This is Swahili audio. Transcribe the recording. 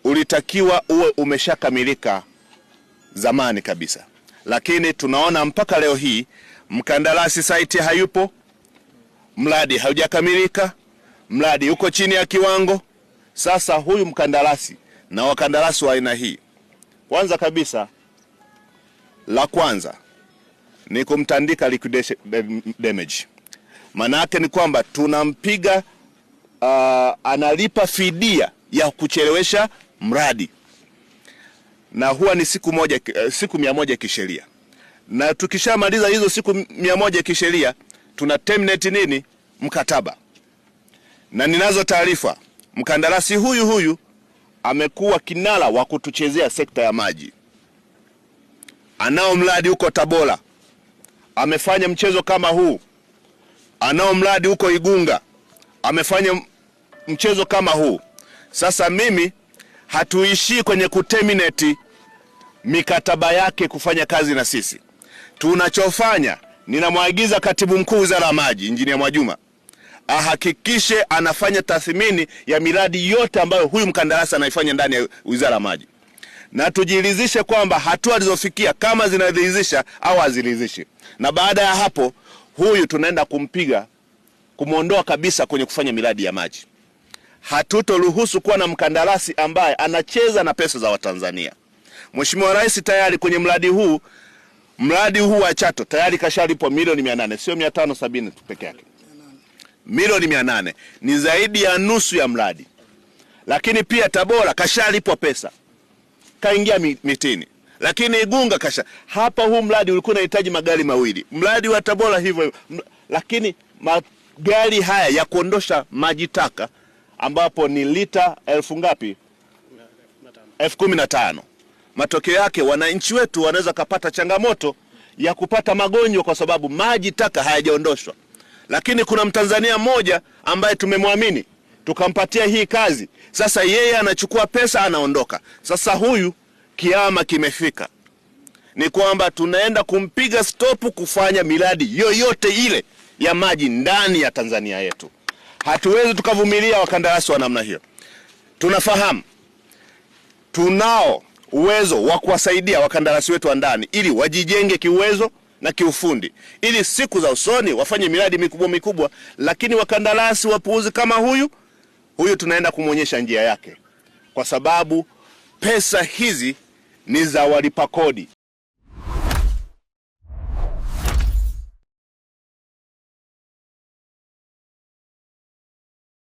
ulitakiwa uwe umeshakamilika zamani kabisa, lakini tunaona mpaka leo hii mkandarasi site hayupo, mradi haujakamilika, mradi uko chini ya kiwango. Sasa huyu mkandarasi na wakandarasi wa aina hii, kwanza kabisa, la kwanza ni kumtandika liquidation damage. Maana yake ni kwamba tunampiga analipa fidia ya kuchelewesha mradi, na huwa ni siku 100 kisheria, na tukishamaliza hizo siku 100 kisheria tuna terminate nini mkataba. Na ninazo taarifa mkandarasi huyu amekuwa kinara wa kutuchezea sekta ya maji. Anao mradi huko Tabora, amefanya mchezo kama huu. Anao mradi huko Igunga, amefanya mchezo kama huu. Sasa mimi hatuishii kwenye kuterminate mikataba yake kufanya kazi na sisi. Tunachofanya, ninamwagiza katibu mkuu Wizara ya Maji, Injinia Mwajuma, ahakikishe anafanya tathmini ya miradi yote ambayo huyu mkandarasi anaifanya ndani ya Wizara ya Maji, na tujiridhishe kwamba hatua alizofikia kama zinaridhisha au haziridhishi. Na baada ya hapo, huyu tunaenda kumuondoa kabisa kwenye kufanya miradi ya maji. Hatutoruhusu kuwa na mkandarasi ambaye anacheza na pesa za Watanzania. Mheshimiwa Rais tayari kwenye mradi huu wa Chato tayari kashalipwa milioni 800, sio 570 tu peke yake. Milioni 800 ni zaidi ya nusu ya mradi. Lakini pia Tabora kashalipwa pesa, kaingia mitini. Lakini Igunga hapa huu mradi ulikuwa unahitaji magari mawili. Mradi wa Tabora hivyo, lakini magari haya ya kuondosha maji taka ambapo ni lita 15,000. Matokeo yake wananchi wetu wanaweza kupata changamoto ya kupata magonjwa kwa sababu maji taka hayajaondoshwa. Lakini kuna Mtanzania mmoja ambaye tumemwamini, tukampatia hii kazi. Sasa yeye anachukua pesa anaondoka. Sasa huyu kiama kimefika. Ni kwamba tunaenda kumpiga stopu kufanya miradi yoyote ile ya maji ndani ya Tanzania yetu. Hatuwezi tukavumilia wakandarasi wa namna hiyo. Tunafahamu tunao uwezo wa kuwasaidia wakandarasi wetu wa ndani ili wajijenge kiuwezo na kiufundi, ili siku za usoni wafanye miradi mikubwa, lakini wakandarasi wapuuzi kama huyu tunaenda kumuonyesha njia yake, kwa sababu pesa hizi ni za walipa kodi.